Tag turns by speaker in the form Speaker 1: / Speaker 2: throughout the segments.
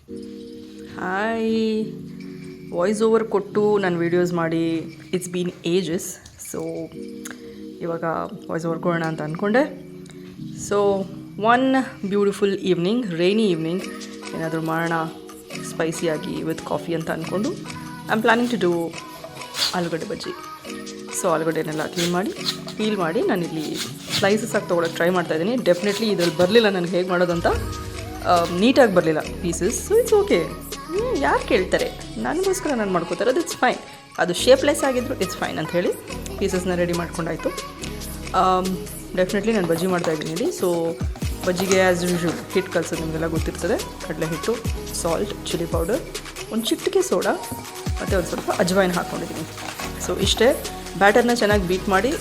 Speaker 1: Hi, voice over ಕೊಟ್ಟು ನಾನು videos ಮಾಡಿ ಇಟ್ಸ್ ಬೀನ್ ಏಜಸ್. ಸೊ ಇವಾಗ ವಾಯ್ಸ್ ಓವರ್ ಕೊಡೋಣ ಅಂತ ಅಂದ್ಕೊಂಡೆ. So one beautiful evening, rainy evening, ಏನಾದರೂ ಮಾಡೋಣ ಸ್ಪೈಸಿಯಾಗಿ ವಿತ್ ಕಾಫಿ ಅಂತ ಅಂದ್ಕೊಂಡು I am planning to do ಆಲೂಗಡ್ಡೆ ಬಜ್ಜಿ. ಸೊ ಆಲೂಗಡ್ಡೆನೆಲ್ಲ ಕ್ಲೀನ್ ಮಾಡಿ ಪೀಲ್ ಮಾಡಿ ನಾನಿಲ್ಲಿ ಸ್ಲೈಸಸ್ ಆಗಿ ತೊಗೊಳಕ್ಕೆ ಟ್ರೈ ಮಾಡ್ತಾಯಿದ್ದೀನಿ. ಡೆಫಿನೆಟ್ಲಿ ಇದ್ರಲ್ಲಿ ಬರಲಿಲ್ಲ ನನಗೆ ಹೇಗೆ ಮಾಡೋದಂತ, ನೀಟಾಗಿ ಬರಲಿಲ್ಲ ಪೀಸಸ್. ಸೊ ಇಟ್ಸ್ ಓಕೆ, ಯಾರು ಕೇಳ್ತಾರೆ, ನನಗೋಸ್ಕರ ನಾನು ಮಾಡ್ಕೋತಾರೆ, ಅದು ಇಟ್ಸ್ ಫೈನ್. ಅದು ಶೇಪ್ಲೆಸ್ ಆಗಿದ್ರು ಇಟ್ಸ್ ಫೈನ್ ಅಂತ ಹೇಳಿ ಪೀಸಸ್ನ ರೆಡಿ ಮಾಡ್ಕೊಂಡಾಯಿತು. ಡೆಫಿನೆಟ್ಲಿ ನಾನು ಬಜ್ಜಿ ಮಾಡ್ತಾಯಿದ್ದೀನಿ ಇಲ್ಲಿ. ಸೊ ಬಜ್ಜಿಗೆ ಆ್ಯಸ್ ಯೂಶುವಲ್ ಹಿಟ್ಟು ಕಲಿಸೋದು ನಿಮಗೆಲ್ಲ ಗೊತ್ತಿರ್ತದೆ. ಕಡಲೆ ಹಿಟ್ಟು, ಸಾಲ್ಟ್, ಚಿಲ್ಲಿ ಪೌಡರ್, ಒಂದು ಚಿಟಿಕೆ ಸೋಡಾ ಮತ್ತು ಒಂದು ಸ್ವಲ್ಪ ಅಜ್ವೈನ್ ಹಾಕ್ಕೊಂಡಿದ್ದೀನಿ. ಸೊ ಇಷ್ಟೇ. ಬ್ಯಾಟರ್ನ ಚೆನ್ನಾಗಿ ಬೀಟ್ ಮಾಡಿ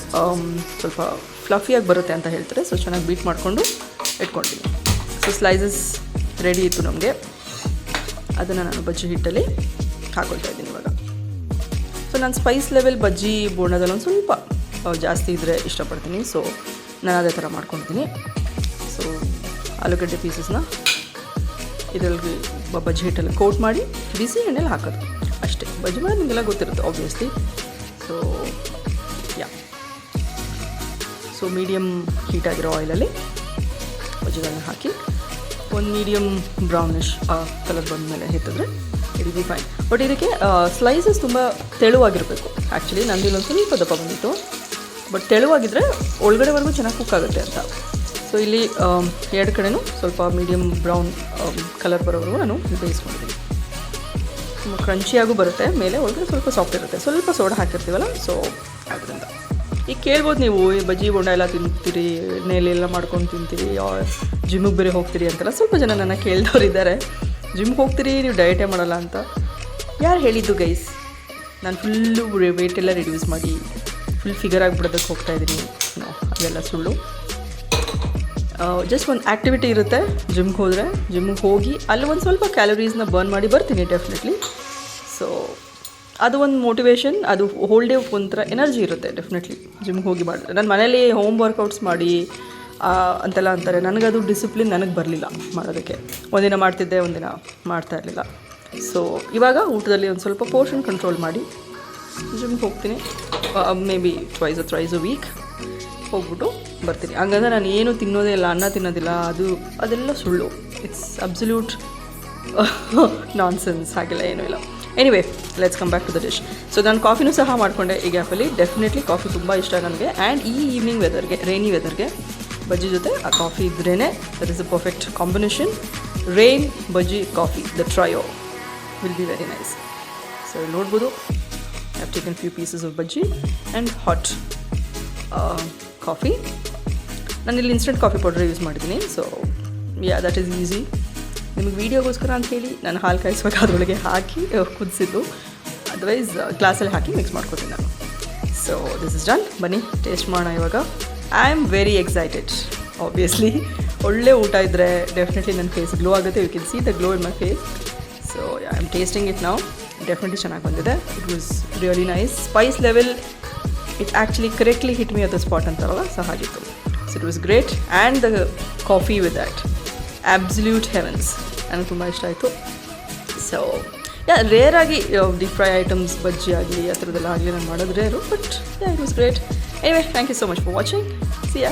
Speaker 1: ಸ್ವಲ್ಪ ಫ್ಲಫಿಯಾಗಿ ಬರುತ್ತೆ ಅಂತ ಹೇಳ್ತಾರೆ. ಸೊ ಚೆನ್ನಾಗಿ ಬೀಟ್ ಮಾಡಿಕೊಂಡು ಇಟ್ಕೊಂಡಿದ್ದೀನಿ. ಸೊ ಸ್ಲೈಸಸ್ ರೆಡಿ ಇತ್ತು ನಮಗೆ, ಅದನ್ನು ನಾನು ಬಜ್ಜಿ ಹಿಟ್ಟಲ್ಲಿ ಹಾಕ್ಕೊಳ್ತಾ ಇದ್ದೀನಿ ಇವಾಗ. ಸೊ ನಾನು ಸ್ಪೈಸ್ ಲೆವೆಲ್ ಬಜ್ಜಿ ಬೋಂಡದಲ್ಲಿ ಒಂದು ಸ್ವಲ್ಪ ಜಾಸ್ತಿ ಇದ್ದರೆ ಇಷ್ಟಪಡ್ತೀನಿ. ಸೊ ನಾನು ಅದೇ ಥರ ಮಾಡ್ಕೊಳ್ತೀನಿ. ಸೊ ಆಲೂಗಡ್ಡೆ ಪೀಸಸ್ನ ಇದರಲ್ಲಿ ಬಜ್ಜಿ ಹಿಟ್ಟಲ್ಲಿ ಕೋಟ್ ಮಾಡಿ ಬಿಸಿ ಎಣ್ಣೆಲಿ ಹಾಕೋದು ಅಷ್ಟೇ. ಬಜ್ಜಿ ಮಾಡೋದು ನಿಮಗೆಲ್ಲ ಗೊತ್ತಿರುತ್ತೆ obviously. So yeah, so medium ಹೀಟಾಗಿರೋ ಆಯಿಲಲ್ಲಿ ಬಜ್ಜಿಗಳನ್ನ ಹಾಕಿ ಒಂದು ಮೀಡಿಯಮ್ ಬ್ರೌನಿಶ್ ಕಲರ್ ಬಂದ ಮೇಲೆ ಎತ್ತಿದ್ರೆ ಇಟ್ ಬಿ ಫೈನ್. ಬಟ್ ಇದಕ್ಕೆ ಸ್ಲೈಸಸ್ ತುಂಬ ತೆಳುವಾಗಿರಬೇಕು. ಆ್ಯಕ್ಚುಲಿ ನಂದು ಇಲ್ಲೊಂದು ಸ್ವಲ್ಪ ದಪ್ಪ ಬಂದಿತ್ತು, ಬಟ್ ತೆಳುವಾಗಿದ್ದರೆ ಒಳಗಡೆವರೆಗೂ ಚೆನ್ನಾಗಿ ಕುಕ್ ಆಗುತ್ತೆ ಅಂತ. ಸೊ ಇಲ್ಲಿ ಎರಡು ಕಡೆನೂ ಸ್ವಲ್ಪ ಮೀಡಿಯಮ್ ಬ್ರೌನ್ ಕಲರ್ ಬರೋವರೆಗೂ ನಾನು ಬೇಯಿಸ್ಕೊಂಡಿದ್ದೀನಿ. ತುಂಬ ಕ್ರಂಚಿಯಾಗೂ ಬರುತ್ತೆ, ಮೇಲೆ ಒಳಗಡೆ ಸ್ವಲ್ಪ ಸಾಫ್ಟ್ ಇರುತ್ತೆ. ಸ್ವಲ್ಪ ಸೋಡಾ ಹಾಕಿರ್ತೀವಲ್ಲ, ಸೊ ಅದರಿಂದ. ಈಗ ಕೇಳ್ಬೋದು ನೀವು, ಈ ಬಜ್ಜಿ ಬೋಂಡ ಎಲ್ಲ ತಿಂತೀರಿ, ಎಣ್ಣೆಲೆಲ್ಲ ಮಾಡ್ಕೊಂಡು ತಿಂತೀರಿ, ಜಿಮ್ಮಿಗೆ ಬೇರೆ ಹೋಗ್ತೀರಿ ಅಂತೆಲ್ಲ ಸ್ವಲ್ಪ ಜನ ನನ್ನ ಕೇಳಿದವ್ರು ಇದ್ದಾರೆ. ಜಿಮ್ಗೆ ಹೋಗ್ತೀರಿ, ನೀವು ಡಯಟೇ ಮಾಡಲ್ಲ ಅಂತ ಯಾರು ಹೇಳಿದ್ದು ಗೈಸ್? ನಾನು ಫುಲ್ಲು ವೇಟ್ ಎಲ್ಲ ರಿಡ್ಯೂಸ್ ಮಾಡಿ ಫುಲ್ ಫಿಗರ್ ಆಗಿಬಿಡೋದಕ್ಕೆ ಹೋಗ್ತಾಯಿದ್ದೀನಿ. ಅದೆಲ್ಲ ಸುಳ್ಳು. ಜಸ್ಟ್ ಒಂದು ಆ್ಯಕ್ಟಿವಿಟಿ ಇರುತ್ತೆ ಜಿಮ್ಗೆ ಹೋದರೆ. ಜಿಮ್ಗೆ ಹೋಗಿ ಅಲ್ಲಿ ಒಂದು ಸ್ವಲ್ಪ ಕ್ಯಾಲರೀಸ್ನ ಬರ್ನ್ ಮಾಡಿ ಬರ್ತೀನಿ ಡೆಫಿನೆಟ್ಲಿ. ಸೊ ಅದು ಒಂದು ಮೋಟಿವೇಶನ್, ಅದು ಹೋಲ್ ಡೇ ಒಂಥರ ಎನರ್ಜಿ ಇರುತ್ತೆ ಡೆಫಿನೆಟ್ಲಿ ಜಿಮ್ಗೆ ಹೋಗಿ ಮಾಡಿದ್ರೆ. ನಾನು ಮನೇಲಿ ಹೋಮ್ ವರ್ಕೌಟ್ಸ್ ಮಾಡಿ ಅಂತೆಲ್ಲ ಅಂತಾರೆ. ನನಗದು ಡಿಸಿಪ್ಲಿನ್ ನನಗೆ ಬರಲಿಲ್ಲ ಮಾಡೋದಕ್ಕೆ. ಒಂದಿನ ಮಾಡ್ತಿದ್ದೆ, ಒಂದಿನ ಮಾಡ್ತಾ ಇರಲಿಲ್ಲ. ಸೊ ಇವಾಗ ಊಟದಲ್ಲಿ ಒಂದು ಸ್ವಲ್ಪ ಪೋರ್ಷನ್ ಕಂಟ್ರೋಲ್ ಮಾಡಿ ಜಿಮ್ಗೆ ಹೋಗ್ತೀನಿ. Maybe twice a week ಹೋಗ್ಬಿಟ್ಟು ಬರ್ತೀನಿ. ಹಂಗಂದ್ರೆ ನಾನು ಏನು ತಿನ್ನೋದೇ ಇಲ್ಲ, ಅನ್ನ ತಿನ್ನೋದಿಲ್ಲ, ಅದೆಲ್ಲ ಸುಳ್ಳು. It's absolute nonsense. ಹಾಗೆಲ್ಲ ಏನೂ ಇಲ್ಲ. Anyway, let's come back to the dish. So ನಾನು ಕಾಫಿನೂ ಸಹ ಮಾಡಿಕೊಂಡೆ ಈ ಗ್ಯಾಪಲ್ಲಿ. ಡೆಫಿನೆಟ್ಲಿ ಕಾಫಿ ತುಂಬ ಇಷ್ಟ ನನಗೆ. ಆ್ಯಂಡ್ ಈ ಈವ್ನಿಂಗ್ ವೆದರ್ಗೆ, ರೈನಿ ವೆದರ್ಗೆ ಬಜ್ಜಿ ಜೊತೆ ಆ ಕಾಫಿ ಇದ್ರೇ that is a perfect combination. Rain, bajji, coffee, the trio will be very nice. So ನೋಡ್ಬೋದು, I have taken few pieces of bajji and hot coffee. ನಾನಿಲ್ಲಿ ಇನ್ಸ್ಟೆಂಟ್ ಕಾಫಿ ಪೌಡರ್ ಯೂಸ್ ಮಾಡಿದ್ದೀನಿ. So yeah, that is easy. ನಿಮಗೆ ವೀಡಿಯೋಗೋಸ್ಕರ ಅಂತ ಹೇಳಿ ನಾನು ಹಾಲು ಕಾಯಿಸುವಾಗ ಅದರೊಳಗೆ ಹಾಕಿ ಕುದಿಸಿದ್ದು, ಅದರ್ವೈಸ್ ಗ್ಲಾಸಲ್ಲಿ ಹಾಕಿ ಮಿಕ್ಸ್ ಮಾಡ್ಕೊತೀನಿ ನಾನು. So this is done. ಬನ್ನಿ ಟೇಸ್ಟ್ ಮಾಡೋಣ ಇವಾಗ. I am very excited. Obviously ಒಳ್ಳೆ ಊಟ ಇದ್ದರೆ ಡೆಫಿನೆಟ್ಲಿ ನನ್ನ ಫೇಸ್ ಗ್ಲೋ ಆಗುತ್ತೆ. You can see the glow in my face. So I am tasting it ನಾವು. ಡೆಫಿನೆಟ್ಲಿ ಚೆನ್ನಾಗಿ ಬಂದಿದೆ. It was really nice. Spice level it actually correctly hit me at the spot ಅಂತಾರಲ್ಲ, so ಹಾಗಿತ್ತು. So it was great. And the coffee with that absolute heavens. ನನಗೆ ತುಂಬ ಇಷ್ಟ ಆಯಿತು. So yeah, ರೇರಾಗಿ ಡೀಪ್ ಫ್ರೈ ಐಟಮ್ಸ್ ಬಜ್ಜಿ ಆಗಲಿ ಆ ಥರದ್ದೆಲ್ಲ ಆಗಲಿ ನಾನು ಮಾಡೋದು rare, but yeah, it was great. Anyway, thank you so much for watching. See yeah.